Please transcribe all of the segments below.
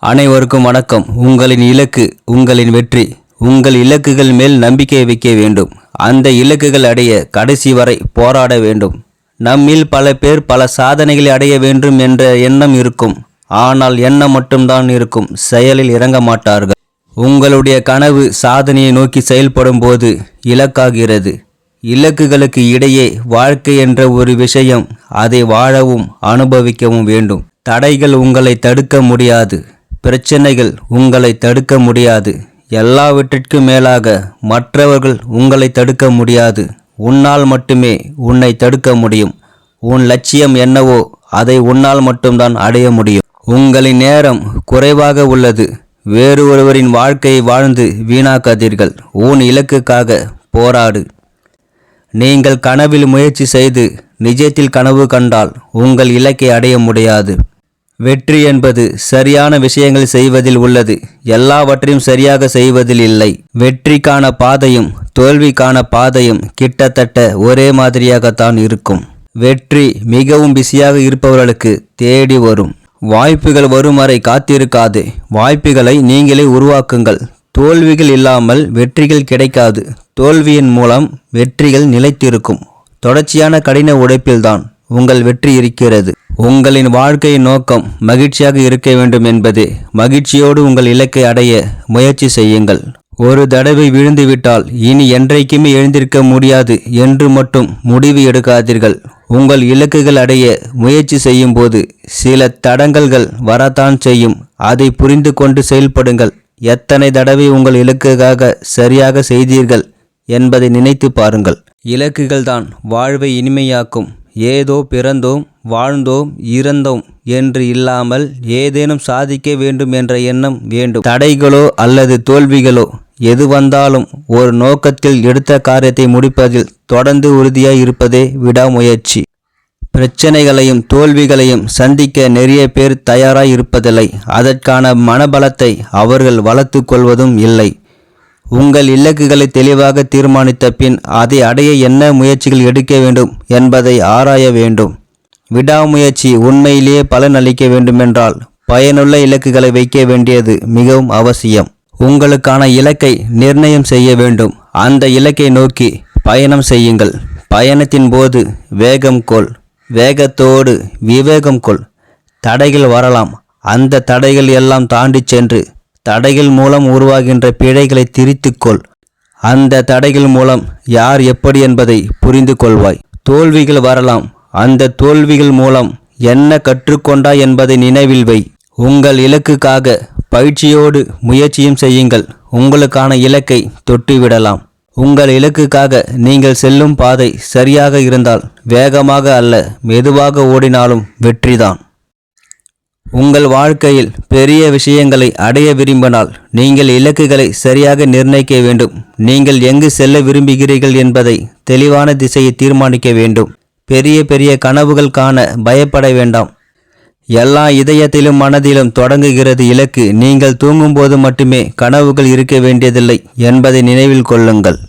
அனைவருக்கும் வணக்கம். உங்களின் இலக்கு உங்களின் வெற்றி. உங்கள் இலக்குகள் மேல் நம்பிக்கை வைக்க வேண்டும். அந்த இலக்குகள் அடைய கடைசி வரை போராட வேண்டும். நம்மில் பல பேர் பல சாதனைகளை அடைய வேண்டும் என்ற எண்ணம் இருக்கும். ஆனால் எண்ணம் மட்டும்தான் இருக்கும், செயலில் இறங்க மாட்டார்கள். உங்களுடைய கனவு சாதனையை நோக்கி செயல்படும் போது இலக்காகிறது. இலக்குகளுக்கு இடையே வாழ்க்கை என்ற ஒரு விஷயம், அதை வாழவும் அனுபவிக்கவும் வேண்டும். தடைகள் உங்களை தடுக்க முடியாது. பிரச்சனைகள் உங்களை தடுக்க முடியாது. எல்லாவற்றிற்கும் மேலாக மற்றவர்கள் உங்களை தடுக்க முடியாது. உன்னால் மட்டுமே உன்னை தடுக்க முடியும். உன் லட்சியம் என்னவோ அதை உன்னால் மட்டும்தான் அடைய முடியும். உங்களின் நேரம் குறைவாக உள்ளது. வேறு ஒருவரின் வாழ்க்கையை வாழ்ந்து வீணாக்காதீர்கள். உன் இலக்குக்காக போராடு. நீங்கள் கனவில் முயற்சி செய்து நிஜத்தில் கனவு கண்டால் உங்கள் இலக்கை அடைய முடியாது. வெற்றி என்பது சரியான விஷயங்கள் செய்வதில் உள்ளது, எல்லாவற்றையும் சரியாக செய்வதில் இல்லை. வெற்றிக்கான பாதையும் தோல்விக்கான பாதையும் கிட்டத்தட்ட ஒரே மாதிரியாகத்தான் இருக்கும். வெற்றி மிகவும் பிஸியாக இருப்பவர்களுக்கு தேடி வரும். வாய்ப்புகள் வரும் வரை காத்திருக்காது. வாய்ப்புகளை நீங்களே உருவாக்குங்கள். தோல்விகள் இல்லாமல் வெற்றிகள் கிடைக்காது. தோல்வியின் மூலம் வெற்றிகள் நிலைத்திருக்கும். தொடர்ச்சியான கடின உழைப்பில்தான் உங்கள் வெற்றி இருக்கிறது. உங்களின் வாழ்க்கையின் நோக்கம் மகிழ்ச்சியாக இருக்க வேண்டும் என்பதே. மகிழ்ச்சியோடு உங்கள் இலக்கை அடைய முயற்சி செய்யுங்கள். ஒரு தடவை விழுந்துவிட்டால் இனி என்றைக்குமே எழுந்திருக்க முடியாது என்று மட்டும் முடிவு எடுக்காதீர்கள். உங்கள் இலக்குகள் அடைய முயற்சி செய்யும் போது சில தடங்கல்கள் வரத்தான் செய்யும். அதை புரிந்து கொண்டு செயல்படுங்கள். எத்தனை தடவை உங்கள் இலக்குக்காக சரியாக செய்தீர்கள் என்பதை நினைத்து பாருங்கள். இலக்குகள் தான் வாழ்வை இனிமையாக்கும். ஏதோ பிறந்தோம், வாழ்ந்தோம், இறந்தோம் என்று இல்லாமல் ஏதேனும் சாதிக்க வேண்டும் என்ற எண்ணம் வேண்டும். தடைகளோ அல்லது தோல்விகளோ எது வந்தாலும் ஒரு நோக்கத்தில் எடுத்த காரியத்தை முடிப்பதில் தொடர்ந்து உறுதியாய் இருப்பதே விடாமுயற்சி. பிரச்சனைகளையும் தோல்விகளையும் சந்திக்க நிறைய பேர் தயாராய் இருப்பதில்லை. அதற்கான மனபலத்தை அவர்கள் வளர்த்து கொள்வதும் இல்லை. உங்கள் இலக்குகளை தெளிவாக தீர்மானித்த பின் அதை அடைய என்ன முயற்சிகள் எடுக்க வேண்டும் என்பதை ஆராய வேண்டும். விடாமுயற்சி உண்மையிலேயே பலன் அளிக்க வேண்டுமென்றால் பயனுள்ள இலக்குகளை வைக்க வேண்டியது மிகவும் அவசியம். உங்களுக்கான இலக்கை நிர்ணயம் செய்ய வேண்டும். அந்த இலக்கை நோக்கி பயணம் செய்யுங்கள். பயணத்தின் போது வேகம் கொள். வேகத்தோடு விவேகம் கொள். தடைகள் வரலாம். அந்த தடைகள் எல்லாம் தாண்டி சென்று தடைகள் மூலம் உருவாகின்ற பிழைகளை திரித்துக்கொள். அந்த தடைகள் மூலம் யார் எப்படி என்பதை புரிந்து கொள்வாய். தோல்விகள் வரலாம். அந்த தோல்விகள் மூலம் என்ன கற்றுக்கொண்டாய் என்பதை நினைவில் வை. உங்கள் இலக்குக்காக பயிற்சியோடு முயற்சியும் செய்யுங்கள். உங்களுக்கான இலக்கை தொட்டுவிடலாம். உங்கள் இலக்குக்காக நீங்கள் செல்லும் பாதை சரியாக இருந்தால் வேகமாக அல்ல, மெதுவாக ஓடினாலும் வெற்றிதான். உங்கள் வாழ்க்கையில் பெரிய விஷயங்களை அடைய விரும்பினால் நீங்கள் இலக்குகளை சரியாக நிர்ணயிக்க வேண்டும். நீங்கள் எங்கு செல்ல விரும்புகிறீர்கள் என்பதை தெளிவான திசையை தீர்மானிக்க வேண்டும். பெரிய பெரிய கனவுகள் காண பயப்பட வேண்டாம். எல்லா இதயத்திலும் மனதிலும் தொடங்குகிறது இலக்கு. நீங்கள் தூங்கும்போது மட்டுமே கனவுகள் இருக்க வேண்டியதில்லை என்பதை நினைவில் கொள்ளுங்கள்.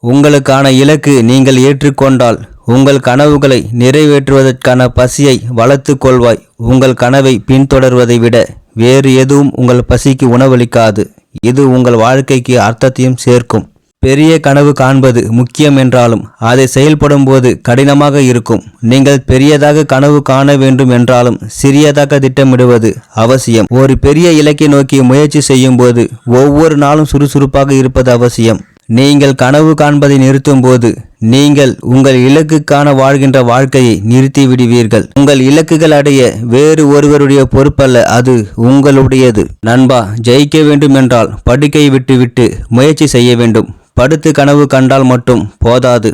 உங்களுக்கான இலக்கு நீங்கள் ஏற்றுக்கொண்டால் உங்கள் கனவுகளை நிறைவேற்றுவதற்கான பசியை வளர்த்து கொள்வாய். உங்கள் கனவை பின்தொடர்வதை விட வேறு எதுவும் உங்கள் பசிக்கு உணவளிக்காது. இது உங்கள் வாழ்க்கைக்கு அர்த்தத்தையும் சேர்க்கும். பெரிய கனவு காண்பது முக்கியம் என்றாலும் அதை செயல்படும் போது கடினமாக இருக்கும். நீங்கள் பெரியதாக கனவு காண வேண்டும் என்றாலும் சிறியதாக திட்டமிடுவது அவசியம். ஒரு பெரிய இலக்கை நோக்கி முயற்சி செய்யும் போது ஒவ்வொரு நாளும் சுறுசுறுப்பாக இருப்பது அவசியம். நீங்கள் கனவு காண்பதை நிறுத்தும் போது நீங்கள் உங்கள் இலக்குக்கான வாழ்கின்ற வாழ்க்கையை நிறுத்தி விடுவீர்கள். உங்கள் இலக்குகள் அடைய வேறு ஒருவருடைய பொறுப்பல்ல, அது உங்களுடையது. நண்பா, ஜெயிக்க வேண்டும் என்றால் படுக்கை விட்டு முயற்சி செய்ய வேண்டும். படுத்து கனவு கண்டால் மட்டும் போதாது.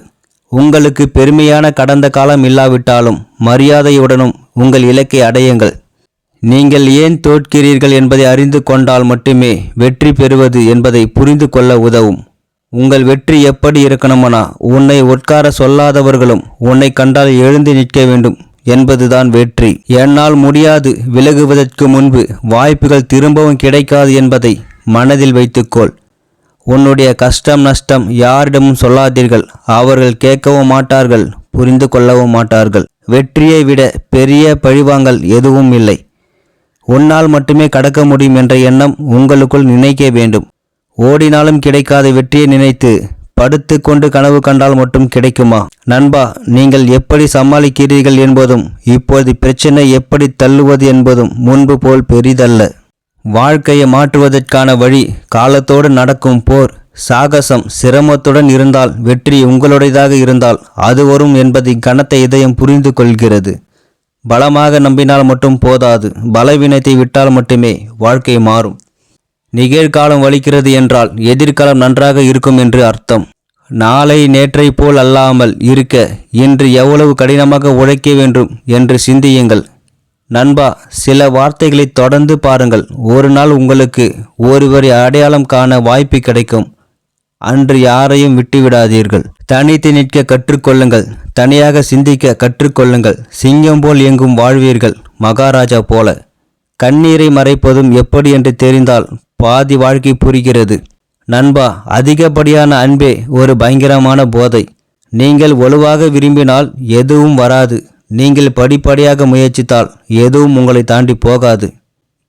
உங்களுக்கு பெருமையான கடந்த காலம் இல்லாவிட்டாலும் மரியாதையுடனும் உங்கள் இலக்கை அடையுங்கள். நீங்கள் ஏன் தோற்கிறீர்கள் என்பதை அறிந்து கொண்டால் மட்டுமே வெற்றி பெறுவது என்பதை புரிந்து கொள்ள உதவும். உங்கள் வெற்றி எப்படி இருக்கணுமனா, உன்னை உட்கார சொல்லாதவர்களும் உன்னை கண்டால் எழுந்து நிற்க வேண்டும் என்பதுதான் வெற்றி. என்னால் முடியாது விலகுவதற்கு முன்பு வாய்ப்புகள் திரும்பவும் கிடைக்காது என்பதை மனதில் வைத்துக்கொள். உன்னுடைய கஷ்டம் நஷ்டம் யாரிடமும் சொல்லாதீர்கள். அவர்கள் கேட்கவும் மாட்டார்கள், புரிந்து கொள்ளவும் மாட்டார்கள். வெற்றியை விட பெரிய பழிவாங்கல் எதுவும் இல்லை. உன்னால் மட்டுமே கடக்க முடியும் என்ற எண்ணம் உங்களுக்குள் நினைக்க வேண்டும். ஓடினாலும் கிடைக்காத வெற்றியை நினைத்து படுத்து கொண்டு கனவு கண்டால் மட்டும் கிடைக்குமா? நண்பா, நீங்கள் எப்படி சமாளிக்கிறீர்கள் என்பதும் இப்போது பிரச்சனை எப்படி தள்ளுவது என்பதும் முன்பு போல் பெரிதல்ல. வாழ்க்கையை மாற்றுவதற்கான வழி காலத்தோடு நடக்கும் போர், சாகசம் சிரமத்துடன் இருந்தால் வெற்றி உங்களுடையதாக இருந்தால் அது வரும் என்பதை கனத்த இதயம் புரிந்து கொள்கிறது. பலமாக நம்பினால் மட்டும் போதாது, பலவீனத்தை விட்டால் மட்டுமே வாழ்க்கை மாறும். நிகழ்காலம் வலிக்கிறது என்றால் எதிர்காலம் நன்றாக இருக்கும் என்று அர்த்தம். நாளை நேற்றை போல் அல்லாமல் இருக்க இன்று எவ்வளவு கடினமாக உழைக்க வேண்டும் என்று சிந்தியுங்கள். நண்பா, சில வார்த்தைகளை தொடர்ந்து பாருங்கள். ஒரு நாள் உங்களுக்கு ஒருவரை அடையாளம் காண வாய்ப்பு கிடைக்கும். அன்று யாரையும் விட்டுவிடாதீர்கள். தனித்து நிற்க கற்றுக்கொள்ளுங்கள். தனியாக சிந்திக்க கற்றுக்கொள்ளுங்கள். சிங்கம் போல் இயங்கும் வாழ்வீர்கள், மகாராஜா போல. கண்ணீரை மறைப்பதும் எப்படி என்று தெரிந்தால் பாதி வாழ்க்கை புரிகிறது. நண்பா, அதிகப்படியான அன்பே ஒரு பயங்கரமான போதை. நீங்கள் வலுவாக விரும்பினால் எதுவும் வராது. நீங்கள் படிப்படியாக முயற்சித்தால் எதுவும் உங்களை தாண்டி போகாது.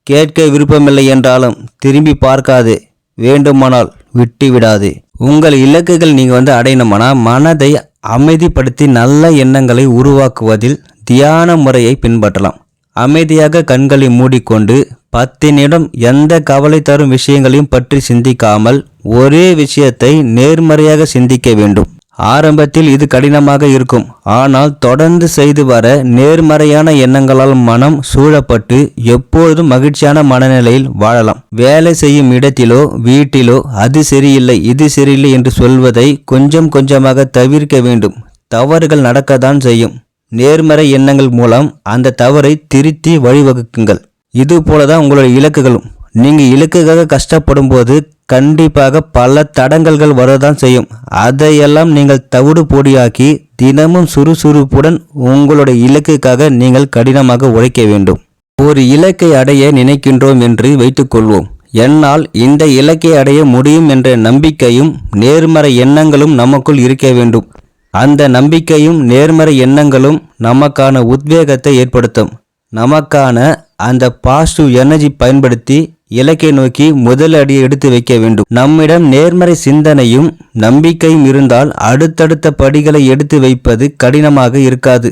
கேட்க விருப்பமில்லை என்றாலும் திரும்பி பார்க்காதே. வேண்டுமானால் விட்டு விடாதே. உங்கள் இலக்குகள் நீங்கள் அடையணுமானா மனதை அமைதிப்படுத்தி நல்ல எண்ணங்களை உருவாக்குவதில் தியான முறையை பின்பற்றலாம். அமைதியாக கண்களை மூடிக்கொண்டு 10 நிமிடம் எந்த கவலை தரும் விஷயங்களையும் பற்றி சிந்திக்காமல் ஒரே விஷயத்தை நேர்மறையாக சிந்திக்க வேண்டும். ஆரம்பத்தில் இது கடினமாக இருக்கும். ஆனால் தொடர்ந்து செய்து வர நேர்மறையான எண்ணங்களால் மனம் சூழப்பட்டு எப்பொழுதும் மகிழ்ச்சியான மனநிலையில் வாழலாம். வேலை செய்யும் இடத்திலோ வீட்டிலோ அது சரியில்லை இது சரியில்லை என்று சொல்வதை கொஞ்சம் கொஞ்சமாக தவிர்க்க வேண்டும். தவறுகள் நடக்கத்தான் செய்யும். நேர்மறை எண்ணங்கள் மூலம் அந்த தவறை திருத்தி வழிவகுக்குங்கள். இது போலதான் உங்களுடைய இலக்குகளும். நீங்கள் இலக்குக்காக கஷ்டப்படும் போது கண்டிப்பாக பல தடங்கல்கள் வரதான் செய்யும். அதையெல்லாம் நீங்கள் தவிடு பொடியாக்கி தினமும் சுறுசுறுப்புடன் உங்களுடைய இலக்குக்காக நீங்கள் கடினமாக உழைக்க வேண்டும். ஒரு இலக்கை அடைய நினைக்கின்றோம் என்று வைத்துக்கொள்வோம். என்னால் இந்த இலக்கை அடைய முடியும் என்ற நம்பிக்கையும் நேர்மறை எண்ணங்களும் நமக்குள் இருக்க வேண்டும். அந்த நம்பிக்கையும் நேர்மறை எண்ணங்களும் நமக்கான உத்வேகத்தை ஏற்படுத்தும். நமக்கான அந்த பாசிட்டிவ் எனர்ஜி பயன்படுத்தி இலக்கை நோக்கி முதல் அடியை எடுத்து வைக்க வேண்டும். நம்மிடம் நேர்மறை சிந்தனையும் நம்பிக்கையும் இருந்தால் அடுத்தடுத்த படிகளை எடுத்து வைப்பது கடினமாக இருக்காது.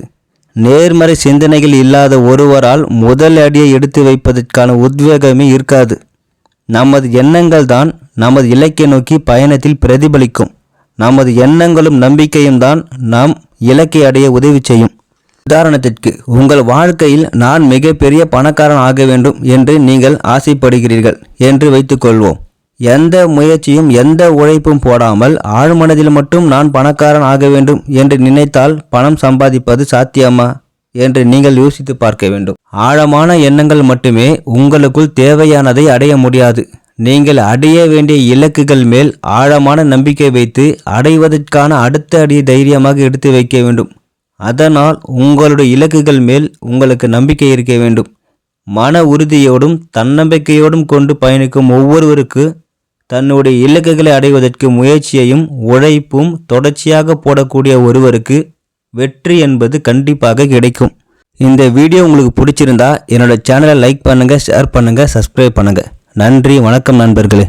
நேர்மறை சிந்தனைகள் இல்லாத ஒருவரால் முதல் அடியை எடுத்து வைப்பதற்கான உத்வேகமே இருக்காது. நமது எண்ணங்கள் தான் நமது இலக்கை நோக்கி பயணத்தில் பிரதிபலிக்கும். நமது எண்ணங்களும் நம்பிக்கையும் தான் நாம் இலக்கை அடைய உதவி செய்யும். உதாரணத்திற்கு, உங்கள் வாழ்க்கையில் நான் மிகப்பெரிய பணக்காரன் ஆக வேண்டும் என்று நீங்கள் ஆசைப்படுகிறீர்கள் என்று வைத்துக்கொள்வோம். எந்த முயற்சியும் எந்த உழைப்பும் போடாமல் ஆழ்மனதில் மட்டும் நான் பணக்காரன் ஆக வேண்டும் என்று நினைத்தால் பணம் சம்பாதிப்பது சாத்தியமா என்று நீங்கள் யோசித்து பார்க்க வேண்டும். ஆழமான எண்ணங்கள் மட்டுமே உங்களுக்குள் தேவையானதை அடைய முடியாது. நீங்கள் அடைய வேண்டிய இலக்குகள் மேல் ஆழமான நம்பிக்கை வைத்து அடைவதற்கான அடுத்த அடியை தைரியமாக எடுத்து வைக்க வேண்டும். அதனால் உங்களுடைய இலக்குகள் மேல் உங்களுக்கு நம்பிக்கை இருக்க வேண்டும். மன உறுதியோடும் தன்னம்பிக்கையோடும் கொண்டு பயணிக்கும் ஒவ்வொருவருக்கு தன்னுடைய இலக்குகளை அடைவதற்கு முயற்சியையும் உழைப்பும் தொடர்ச்சியாக போடக்கூடிய ஒருவருக்கு வெற்றி என்பது கண்டிப்பாக கிடைக்கும். இந்த வீடியோ உங்களுக்கு பிடிச்சிருந்தா என்னோட சேனலை லைக் பண்ணுங்கள், ஷேர் பண்ணுங்கள், சப்ஸ்கிரைப் பண்ணுங்கள். நன்றி, வணக்கம் நண்பர்களே.